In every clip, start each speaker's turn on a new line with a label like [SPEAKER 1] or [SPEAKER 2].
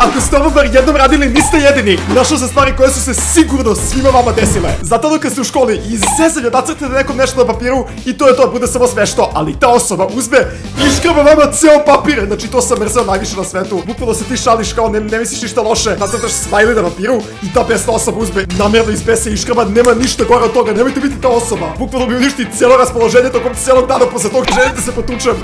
[SPEAKER 1] Ako ste ovo bar jednom radili, niste jedini. Našao sam stvari koje su se sigurno svima vama desile. Zato dok ste u školi i zezanje nacrtate nekom nešto na papiru i to je to, bude samo smešno, ali ta osoba uzme i škraba vama ceo papir. Znači to sam mrzeo najviše na svetu. Bukvalno se ti šališ kao ne misliš ništa loše, nacrtaš smajli na papiru i ta besna osoba uzme namjerno iz bese i škraba, nema ništa gore od toga, nemojte biti ta osoba. Bukvalno bi uništi cijelo raspoloženje tokom cijelog dana, posle tog želite se potučem.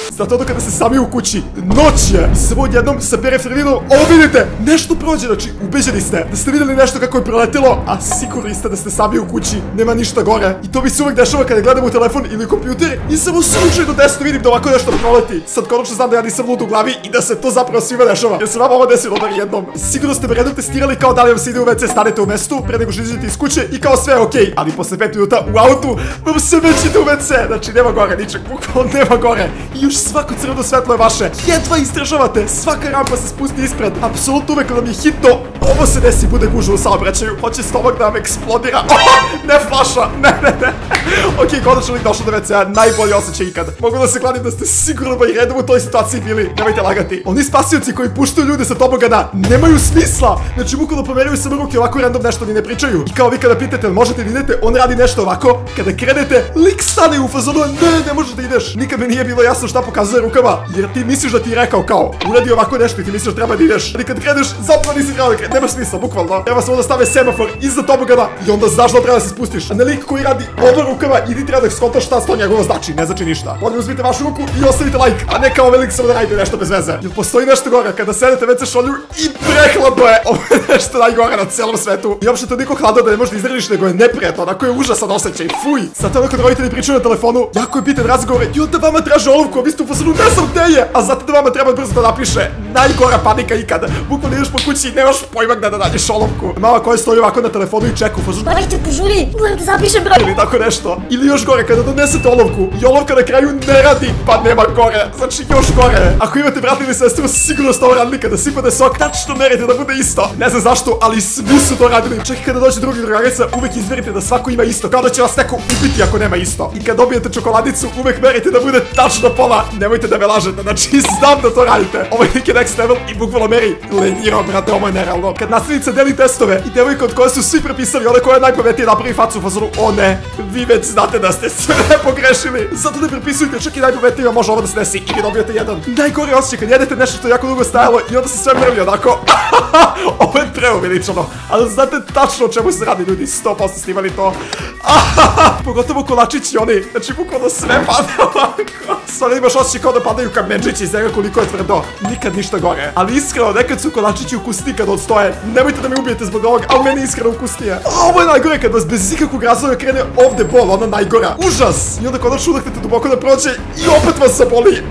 [SPEAKER 1] Zato dok kada ste sami u kući, noć je, samo odjednom sa periferinom, ovo vidite, nešto prođe, znači ubeđeni ste da ste vidjeli nešto kako je proletilo, a sigurni ste da ste sami u kući, nema ništa gore. I to mi se uvek dešava kada gledam u telefon ili kompjuter i samo slučajno desno vidim da ovako nešto proleti. Sad konačno znam da ja nisam lud u glavi i da se to zapravo svima dešava, jer se vama ovo desilo bar jednom. Sigurno ste redom testirali kao da li vam se ide u WC, stanete u mestu pre nego što izađete iz kuće i kao sve je okej, ali posle 5 minuta u autu vam se već ide u WC, znači nema gore ničeg, bukvalno nema gore. I još svako crveno svetlo je vaše, jedva istražavate, svaka rampa se spusti ispred, apsolutno uvek kada mi je hitno, ovo se desi, bude gužva u saobraćaju, hoće stomak da vam eksplodira, ne flaša, ne. Okej, konačno lik došao do WC-a, najbolji osjećaj ikad. Mogu da se kladim da ste sigurno ba i redom u toj situaciji bili, nemojte lagati. Oni spasioci koji puštaju ljude sa tobogana nemaju smisla, znači bukvalno pomeraju samo ruke ovako random nešto ni ne pričaju. I kao vi kada pitate možete li idete, on radi nešto ovako, kada krenete, lik stane u fazonu, ne možeš da ideš. Nikad mi nije bilo jasno šta pokazuje rukama, jer ti misliš da ti je rekao kao, uradi ovako nešto i ti misliš da treba da ideš. Ali kad kreneš, zapravo nisi trebao da kreneš, nema smisla, bukvalno. Treba samo da stave semafor iza tobogana i onda znaš da treba da se spustiš. A ne lik koji radi ovo rukama i ti treba da skontaš šta to njegovo znači, ne znači ništa. Molim uzmite vašu ruku i ostavite like, a ne kao velik samo da radite nešto bez veze. Jer postoji nešto gore, kada sedete WC šolju i prehladno je, ovo je nešto najgore na celom svetu. I uopšte to niko hladno da ne možeš da izdržiš, nego je neprijatno, onako je užasan osjećaj, fuj. Sad ono kad roditelji pričaju na telefonu, jako je bitan razgovor i onda vama traže olovku, a vi ste u fazonu ne znam gde je, a zato da vama treba brzo da napiše. Najgora panika ikada. Bukvalno ideš po kući i nemaš pojma gde da nađeš olovku. Mama koja stoji ovako na telefonu i čeka u fazonu,
[SPEAKER 2] dajte požuri, moram da zapišem broj.
[SPEAKER 1] Ili tako nešto. Ili još gore, kada donesete olovku i olovka na kraju ne radi, pa nema gore. Znači još gore. Ako imate brat ili sestru, sigurno ste ovo radili kada sipate sok, tačno merite da bude isto. Ne znam zašto, ali svi su to radili. Čak i kada dođe drugi drugarica, uvek izmerite da svako ima isto, kao da će vas neko ubiti ako nema isto. I kad dobijete čokoladicu, uvek merite da bude tačno pola. Nemojte da me lažete, znači znam da to radite. Ovo je neki next level i bukvalno meri lenjiro, brate, ovo je nerealno. Kad nastavnica deli testove i devojka od koje su svi prepisali, one koje je najpametnije napravi facu u fazonu, o ne, vi već znate da ste sve pogrešili. Zato ne prepisujte, čak i najpametnijima može ovo da se desi i vi dobijete jedan. Najgore osjećaj kad jedete nešto što je jako dugo stajalo i onda se sve mrvi onako. Ovo je preuveličano, ali znate tačno o čemu se radi, ljudi, 100% snimali to. Pogotovo kolačići oni, znači bukvalno sve pada ovako. Stvarno imaš osjećaj kao da padaju kamenčići iz njega koliko je tvrdo. Nikad ništa gore. Ali iskreno, nekad su kolačići ukusniji kad odstoje. Nemojte da me ubijete zbog ovog, ali meni iskreno ukusnije. Ovo je najgore kad vas bez ikakvog razloga krene ovde bol, ona najgora. Užas! I onda konačno udahnete duboko da prođe i opet vas zaboli.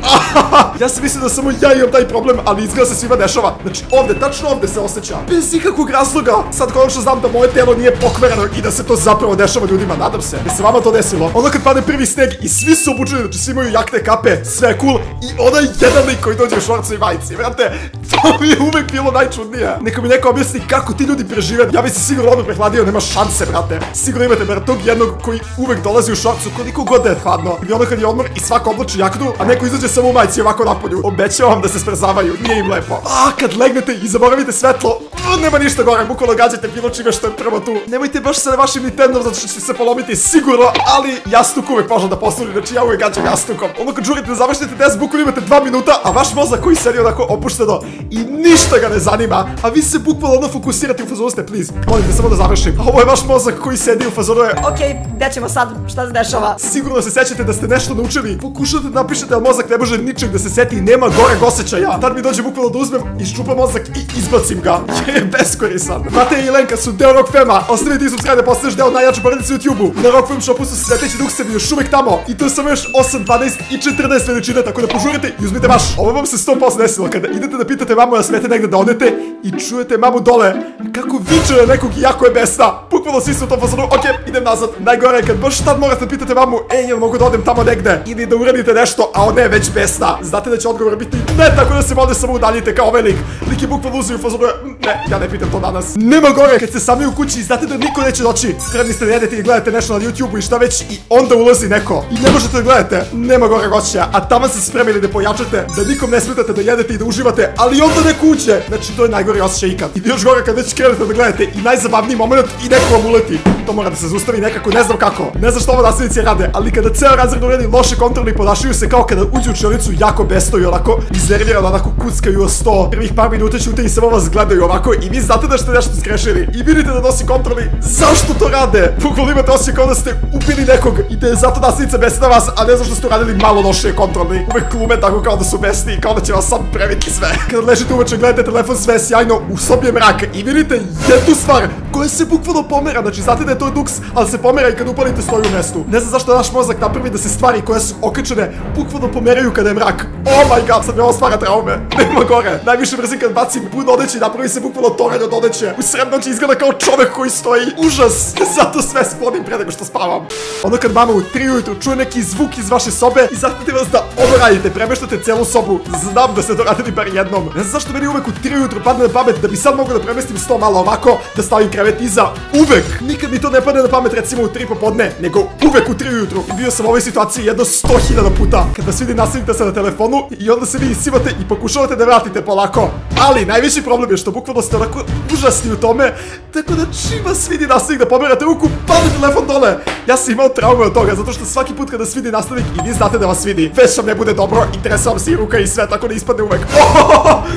[SPEAKER 1] Ja sam mislio da samo ja imam taj problem, ali izgleda se svima dešava. Znači ovde, tačno ovde se osjeća. Bez ikakvog razloga. Sad konačno znam da moje telo nije pokvareno i da se to zapravo dešava ljudima, nadam se. Da se vama to desilo. Ono kad padne prvi sneg i svi su obučeni, znači svi imaju jakne kape, sve je cool i onaj jedan lik koji dođe u šorcu i majici. Vrate, to mi je uvek bilo najčudnije. Neka mi neko objasni kako ti ljudi prežive. Ja bi se sigurno odmah prehladio, nema šanse, brate. Sigurno imate bar tog jednog koji uvek dolazi u šorcu koliko god da je hladno. Ili ono kad je odmor i svako oblači jaknu, a neko izađe samo u majici ovako napolju. Obećavam vam da se smrzavaju, nije im lepo. Kad legnete i zaboravite svetlo, nema ništa gore, bukvalno gađate bilo čime što je prvo tu. Nemojte baš sa vašim Nintendom zato što će se polomiti sigurno, ali jastuk uvek može da posluži, znači ja uvek gađam jastukom. Ono kad žurite da završite test, bukvalno imate 2 minuta, a vaš mozak koji sedi onako opušteno i ništa ga ne zanima, a vi se bukvalno ono fokusirate u fazonu ste, please, molim te samo da završim. A ovo je vaš mozak koji sedi u fazonu je,
[SPEAKER 2] okej, gde ćemo sad, šta se dešava?
[SPEAKER 1] Sigurno se sećate da ste nešto naučili, pokušate da napišete, ali mozak ne može ničeg da se seti i nema goreg osjećaja. Tad mi dođe bukvalno da uzmem, iščupam mozak i izbacim ga, jer je beskorisan. Mateja i Lenka su deo Rock Fema, ostavite i subscribe da postaneš deo najjače porodice u YouTube-u. Na Rock Fem shopu su sveteći duksevi još uvek tamo i to je samo još 8, 12 i 14 veličina, tako da požurite i uzmite vaš. Ovo vam se 100% desilo kada idete da pitate mamu da smete negde da odete i čujete mamu dole kako viče na nekog i jako je besna. Bukvalno svi su u tom fazonu, okej, idem nazad. Najgore je kad baš tad morate da pitate mamu, jel mogu da odem tamo negde ili da uradite nešto, a ona je već besna. Znate da će odgovor biti ne, tako da se ovdje samo udaljite kao ovaj lik. Lik je bukvalno uzeo u fazonu, ne, ja ne pitam to danas. Nema gore kad ste sami u kući i znate da niko neće doći. Spremni ste da jedete i gledate nešto na YouTube-u i šta već i onda ulazi neko. I ne možete da gledate, nema gore gošća, a tamo se sprema opremili da pojačate, da nikom ne smetate da jedete i da uživate, ali onda neko uđe. Znači to je najgori osjećaj ikad. I još gore kad već krenete da gledate i najzabavniji moment i neko vam uleti. To mora da se zaustavi nekako, ne znam kako. Ne znam što ovo nastavnici rade, ali kada ceo razred uredi loše kontroli ponašaju se kao kada uđu u učionicu jako besto i onako iznervirano, onako kuckaju o sto. Prvih par minuta ćute i samo vas gledaju ovako i vi znate da ste nešto zgrešili i vidite da nosi kontroli. Zašto to rade? Bukvalno imate osjećaj kao da ste ubili nekog i da je zato nastavnica besna vas, a ne znam što ste uradili malo lošije kontroli. Uvek glume tako kao da su besni i kao da će vas sad previti sve. Kada ležite uveče gledate telefon sve je sjajno, u sobi je mrak i vidite jednu stvar koja se bukvalno pomera. Znači znate da je to duks, ali se pomera i kad upalite stoji u mestu. Ne znam zašto naš mozak napravi da se stvari koje su okačene bukvalno pomeraju kada je mrak. Oh my god, sad mi ovo stvara traume. Nema gore. Najviše mrzim kad bacim pun odeće i napravi se bukvalno toranj od odeće. U sred noći izgleda kao čovek koji stoji. Užas. Zato sve sklonim pre nego što spavam. Ono kad mama u 3 ujutru čuje neki zvuk iz vaše sobe i zahtite vas da ovo radite, premeštate celu sobu. Znam da ste to radili bar jednom. Ne znam zašto meni uvek u 3 ujutru padne na pamet da bi sad mogo da premestim sto malo ovako, da stavim krevet iza. Uvek. Nikad mi to ne padne na pamet recimo u 3 popodne, nego uvek u 3 ujutru. I bio sam u ovoj situaciji jedno 100.000 puta. Kad vas vidi nastavite se na telefonu i onda se vi isivate i pokušavate da vratite polako. Ali najveći problem je što bukvalno ste onako užasni u tome, tako da čim vas vidi nastavnik da pomerate ruku, padne telefon dole. Ja sam imao traume od toga, zato što svaki put kada vas vidi nastavnik i vi znate da vas vidi, već vam ne bude dobro i tresa vam se i ruka i sve, tako da ispadne uvek.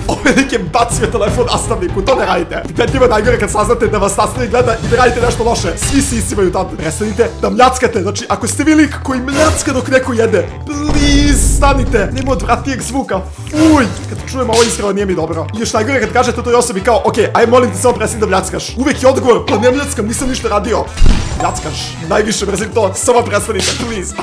[SPEAKER 1] Ove lik je bacio telefon nastavniku, to ne radite. Petljivo najgore kad saznate da vas nastavnik gleda i da radite nešto loše. Svi se isivaju tad. Prestanite da mljackate. Znači, ako ste vi lik koji mljacka dok neko jede, please, stanite. Nema odvratnijeg zvuka. Fuj. Kad čujem ovo iskreno nije mi dobro. I još najgore kad kažete toj osobi kao, ok, aj molim te samo prestani da mljackaš. Uvek je odgovor, pa ne mljackam, nisam ništa radio. Mljackaš. Najviše mrzim to, samo prestanite, please.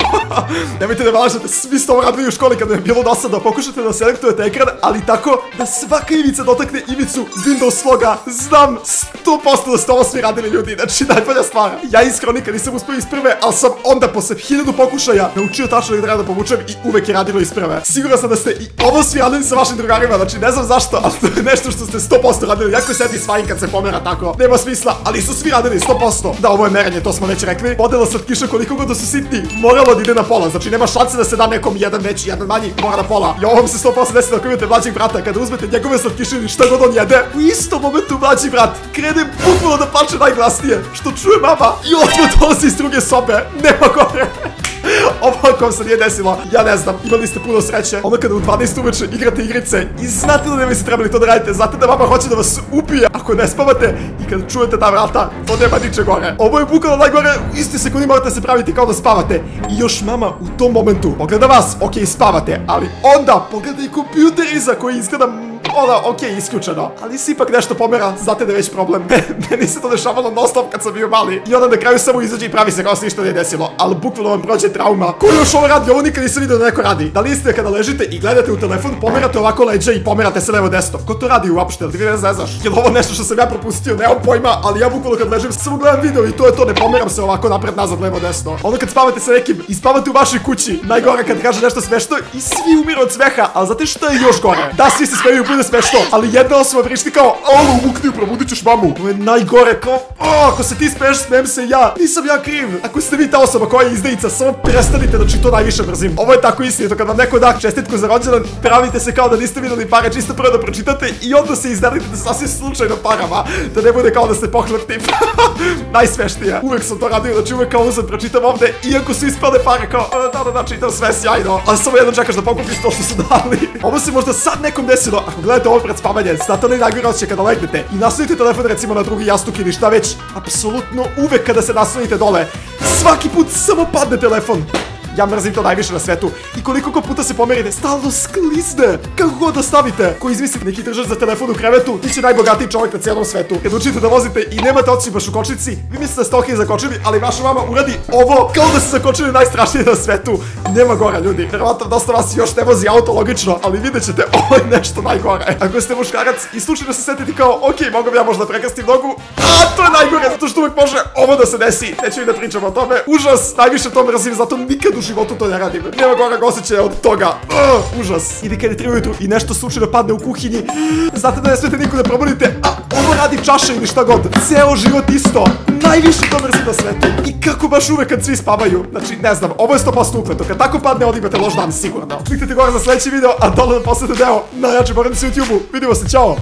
[SPEAKER 1] Nemojte da lažete, svi ste ovo radili u školi kada je bilo dosadno. Pokušajte da selektujete ekran, ali tako da svaka ivica dotakne ivicu Windows loga. Znam 100% da ste ovo svi radili ljudi, znači najbolja stvar. Ja iskreno nikad nisam uspio iz prve, ali sam onda posle 1000 pokušaja naučio tačno da treba da povučem i uvek je radilo iz prve. Siguran sam da ste i ovo svi radili sa vašim drugarima, znači ne znam zašto, ali to je nešto što ste 100% radili. Jako sedi svajin kad se pomera tako, nema smisla, ali su svi radili 100%. Da, ovo je merenje, to smo već rekli. Podela slatkiša koliko god da su sitni, moralo da ide na pola, znači nema šanse da se da nekom jedan veći, jedan manji, mora na pola. I ovo se 100% desi ako imate mlađeg brata, kada uzmete njegove slatkiše ili šta god on jede, u istom momentu mlađi brat krene bukvalno da plače najglasnije, što čuje mama i odmah dolazi iz druge sobe, nema gore. Ovo ako vam se nije desilo, ja ne znam, imali ste puno sreće. Ono kada u 12 uveče igrate igrice i znate da ne biste trebali to da radite, znate da mama hoće da vas ubije ako ne spavate i kada čujete ta vrata, to nema niče gore. Ovo je bukvalno najgore, u isti sekundi morate se praviti kao da spavate. I još mama u tom momentu pogleda vas, ok, spavate, ali onda pogleda i kompjuter iza koji izgleda ok, isključeno, ali se ipak nešto pomera, znate da je već problem. Meni se to dešavalo non stop kad sam bio mali i onda na kraju samo izađe i pravi se kao se ništa nije desilo, ali bukvalno vam prođe trauma. Ko još ovo radi? Ovo nikad nisam vidio da neko radi. Da li ste kada ležite i gledate u telefon, pomerate ovako leđa i pomerate se levo desno? Ko to radi uopšte? Ili ti ne znaš? Je li ovo nešto što sam ja propustio? Nemam pojma, ali ja bukvalno kad ležim samo gledam video i to je to, ne pomeram se ovako napred, nazad, levo desno. Onda kad spavate sa nekim i spavate u vašoj kući, najgore kad kaže nešto smešno i svi umiru od smeha, ali znate što je još gore? Da, svi se smeju, bude smešno, ali jedna osoba vrišti kao, alo, umukni, probudit ćeš mamu. To je najgore, kao, ako se ti smeješ, smijem se ja. Nisam ja kriv. Ako ste vi ta osoba koja je izdajica, samo prestanite, znači to najviše mrzim. Ovo je tako istinito, kad vam neko da čestitku za rođendan, pravite se kao da niste videli pare, čisto prvo da pročitate i onda se iznenadite da sasvim slučajno parama, da ne bude kao da ste pohlep tip. Najsmešnije. Uvek sam to radio, znači uvek kao uzad pročitam ovde, iako su ispale pare, kao, da, čitam sve sjajno, ali samo jednom čekaš da pokupiš to što su dali. Ovo se možda sad nekom desilo, ako gledate ovo pred spavanje, znate onaj najgori osjećaj kada legnete i naslonite telefon recimo na drugi jastuk ili šta već, apsolutno uvek kada se naslonite dole, svaki put samo padne telefon. Ja mrzim to najviše na svetu. I koliko puta se pomerite, stalno sklizne. Kako god da stavite. Ko izmislite neki držač za telefon u krevetu, ti će najbogatiji čovjek na cijelom svetu. Kad učite da vozite i nemate oči baš u kočnici, vi mislite da ste okej zakočili, ali vaša mama uradi ovo kao da ste zakočili najstrašnije na svetu. Nema gora, ljudi. Verovatno dosta vas još ne vozi auto, logično, ali vidjet ćete, ovo je nešto najgore. Ako ste muškarac i slučajno se setite kao, ok, mogu ja možda prekastim nogu, a to je najgore, zato što uvek može ovo da se desi. Neću i da pričam o tome. Užas, najviše to mrzim, zato nikad u životu to ne radim. Nema goreg osjećaja od toga. Užas. Ili kad je 3 ujutru i nešto slučajno padne u kuhinji, znate da ne smete niko da probudite, a ovo radi čaša ili šta god. Ceo život isto. Najviše to mrzim na svetu. I kako baš uvek kad svi spavaju. Znači, ne znam, ovo je 100% ukleto. Kad tako padne, onda imate loš dan, sigurno. Kliknite gore za sledeći video, a dole da posledite deo. Najjači borem se u YouTube-u. Vidimo se, čao!